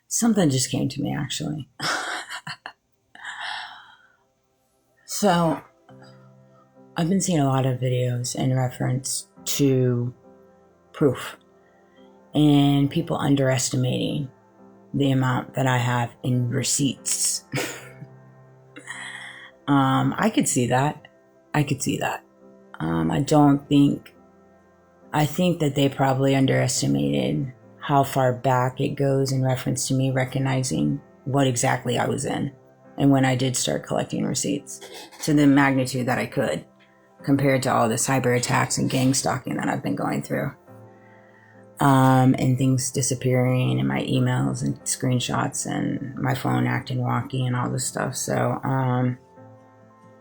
Something just came to me, actually. So, I've been seeing a lot of videos in reference to proof and people underestimating the amount that I have in receipts. I could see that. I think that they probably underestimated how far back it goes in reference to me recognizing what exactly I was in and when I did start collecting receipts to the magnitude that I could compared to all the cyber attacks and gang stalking that I've been going through. And things disappearing and my emails and screenshots and my phone acting wonky and all this stuff. So,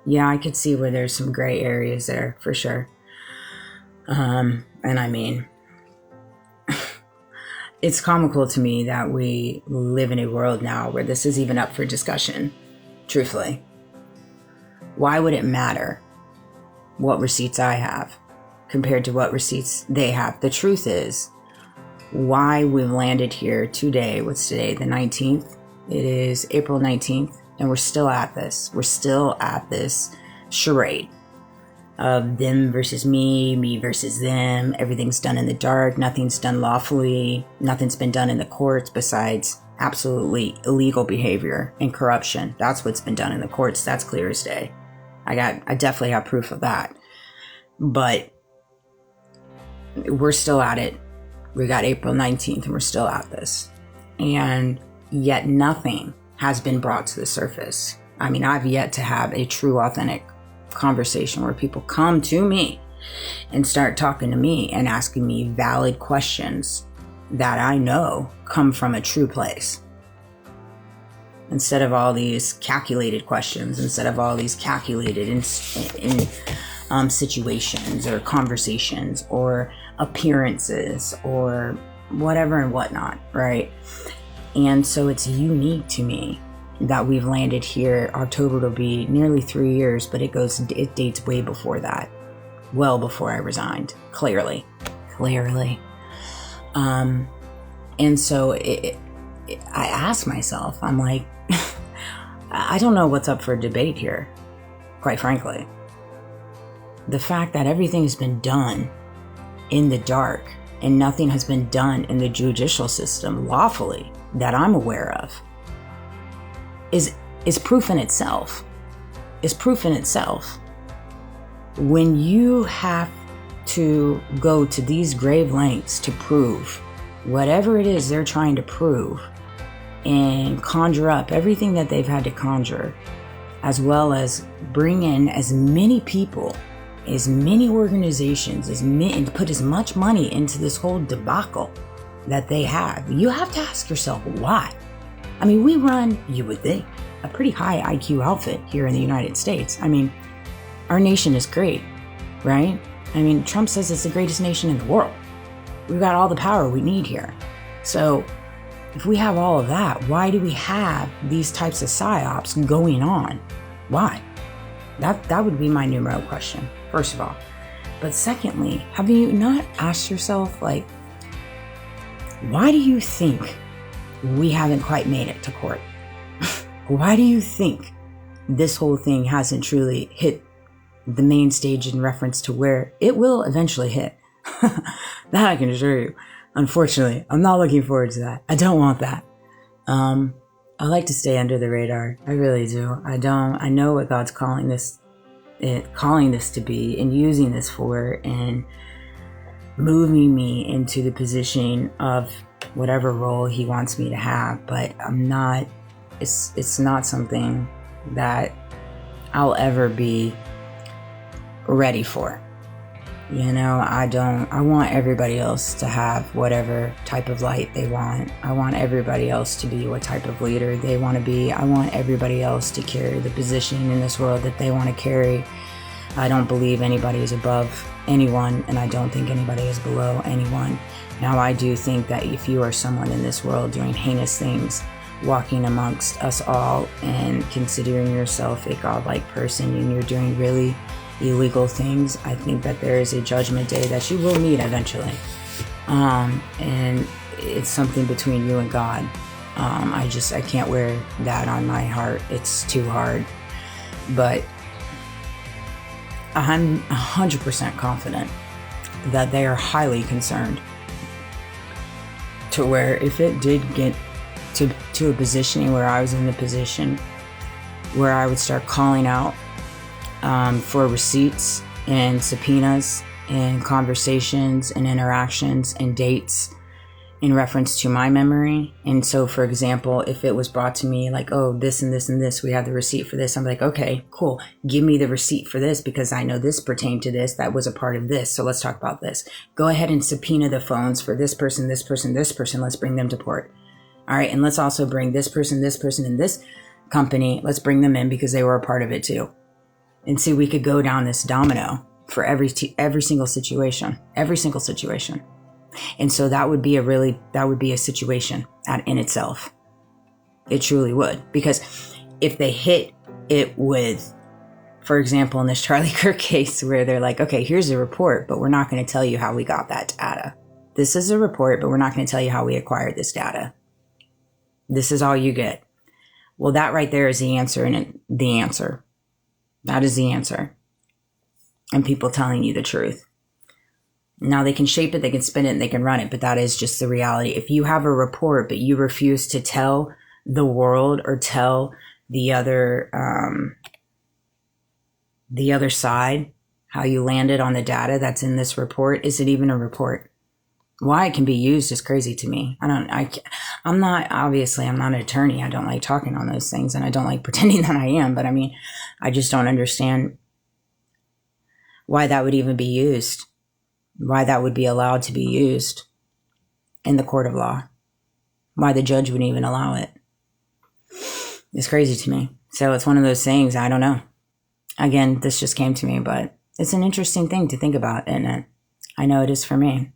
yeah, I could see where there's some gray areas there for sure. And I mean, it's comical to me that we live in a world now where this is even up for discussion, truthfully. Why would it matter what receipts I have compared to what receipts they have? The truth is, why we've landed here today, what's today, the 19th? It is April 19th, and we're still at this. We're still at this charade of them versus me versus them. Everything's done in the dark. Nothing's done lawfully. Nothing's been done in the courts besides absolutely illegal behavior and corruption. That's what's been done in the courts. That's clear as day. I definitely have proof of that. But we're still at it. We got April 19th and we're still at this. And yet nothing has been brought to the surface. I mean, I've yet to have a true, authentic conversation where people come to me and start talking to me and asking me valid questions that I know come from a true place. Instead of all these calculated questions, instead of all these calculated in situations or conversations or appearances or whatever and whatnot, right? And so it's unique to me that we've landed here. October will be nearly 3 years, but it dates way before that, well before I resigned, clearly. And so I ask myself, I'm like, I don't know what's up for debate here, quite frankly. The fact that everything has been done in the dark and nothing has been done in the judicial system lawfully that I'm aware of is proof in itself. When you have to go to these grave lengths to prove whatever it is they're trying to prove and conjure up everything that they've had to conjure, as well as bring in as many people, as many organizations, and put as much money into this whole debacle that they have, you have to ask yourself why. I mean, we run, you would think, a pretty high IQ outfit here in the United States. I mean, our nation is great, right? I mean, Trump says it's the greatest nation in the world. We've got all the power we need here. So if we have all of that, why do we have these types of psyops going on? Why? That would be my numero question, first of all. But secondly, have you not asked yourself, like, why do you think we haven't quite made it to court? Why do you think this whole thing hasn't truly hit the main stage in reference to where it will eventually hit? That I can assure you. Unfortunately, I'm not looking forward to that. I don't want that. I like to stay under the radar. I really do. I know what God's calling this to be and using this for and moving me into the position of whatever role he wants me to have. But it's not something that I'll ever be ready for. You know, I want everybody else to have whatever type of light they want. I want everybody else to be what type of leader they want to be. I want everybody else to carry the position in this world that they want to carry. I don't believe anybody is above anyone, and I don't think anybody is below anyone. Now, I do think that if you are someone in this world doing heinous things, walking amongst us all and considering yourself a godlike person, and you're doing really illegal things, I think that there is a judgment day that you will meet eventually. And it's something between you and God. I can't wear that on my heart. It's too hard. But I'm 100% confident that they are highly concerned, to where if it did get to a positioning where I was in the position where I would start calling out for receipts and subpoenas and conversations and interactions and dates in reference to my memory. And so, for example, if it was brought to me like, oh, this and this and this, we have the receipt for this, I'm like, okay, cool. Give me the receipt for this because I know this pertained to this. That was a part of this. So let's talk about this. Go ahead and subpoena the phones for this person, this person, this person. Let's bring them to court. All right. And let's also bring this person, and this company. Let's bring them in because they were a part of it too. And see, we could go down this domino for every single situation. And so that would be a situation in itself. It truly would. Because if they hit it with, for example, in this Charlie Kirk case where they're like, okay, here's a report, but we're not going to tell you how we got that data. This is a report, but we're not going to tell you how we acquired this data. This is all you get. Well, that right there is the answer, and the answer. That is the answer. And people telling you the truth. Now they can shape it, they can spin it, and they can run it, but that is just the reality. If you have a report, but you refuse to tell the world or tell the other side how you landed on the data that's in this report, is it even a report? Why it can be used is crazy to me. I'm not an attorney. I don't like talking on those things, and I don't like pretending that I am, but I mean, I just don't understand why that would even be used. Why that would be allowed to be used in the court of law. Why the judge would even allow it. It's crazy to me. So it's one of those things, I don't know. Again, this just came to me, but it's an interesting thing to think about, isn't it? I know it is for me.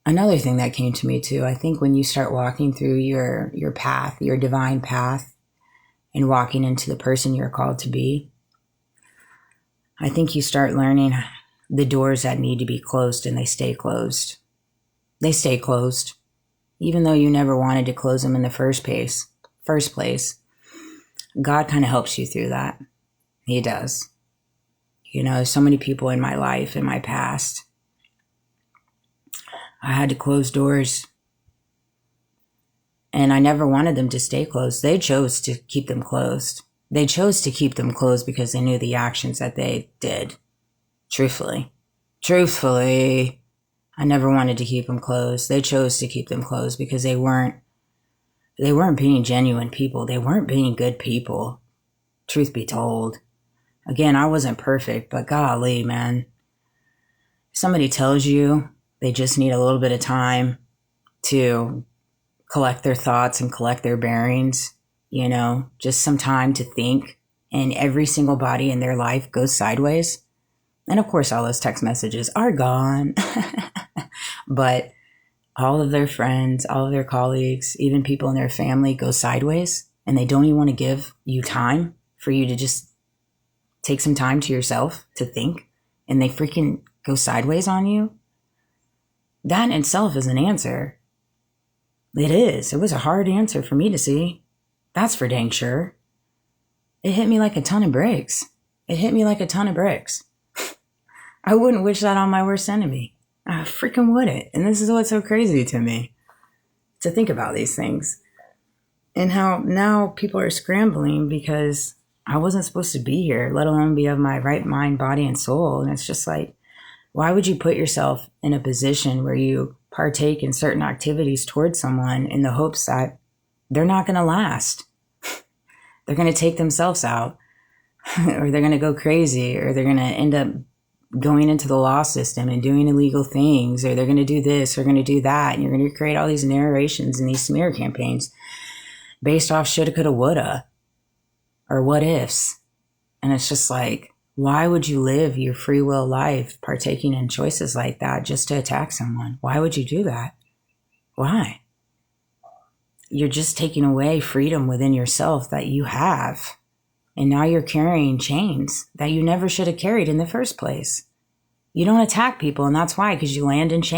Another thing that came to me too, I think when you start walking through your path, your divine path, and walking into the person you're called to be, I think you start learning the doors that need to be closed, and they stay closed. They stay closed. Even though you never wanted to close them in the first place. God kind of helps you through that. He does. You know, so many people in my life, in my past, I had to close doors. And I never wanted them to stay closed. They chose to keep them closed. They chose to keep them closed because they knew the actions that they did. Truthfully, I never wanted to keep them closed. They chose to keep them closed because they weren't being genuine people. They weren't being good people. Truth be told. Again, I wasn't perfect, but golly, man. Somebody tells you they just need a little bit of time to collect their thoughts and collect their bearings. You know, just some time to think, and every single body in their life goes sideways. And of course, all those text messages are gone. But all of their friends, all of their colleagues, even people in their family go sideways, and they don't even want to give you time for you to just take some time to yourself to think, and they freaking go sideways on you. That in itself is an answer. It is. It was a hard answer for me to see. That's for dang sure. It hit me like a ton of bricks. I wouldn't wish that on my worst enemy. I freaking wouldn't. And this is what's so crazy to me, to think about these things. And how now people are scrambling because I wasn't supposed to be here, let alone be of my right mind, body, and soul. And it's just like, why would you put yourself in a position where you partake in certain activities towards someone in the hopes that they're not going to last? They're going to take themselves out, or they're going to go crazy, or they're going to end up going into the law system and doing illegal things, or they're going to do this or going to do that. And you're going to create all these narrations and these smear campaigns based off shoulda, coulda, woulda, or what ifs. And it's just like, why would you live your free will life partaking in choices like that just to attack someone? Why would you do that? Why? You're just taking away freedom within yourself that you have. And now you're carrying chains that you never should have carried in the first place. You don't attack people, and that's why, because you land in chains.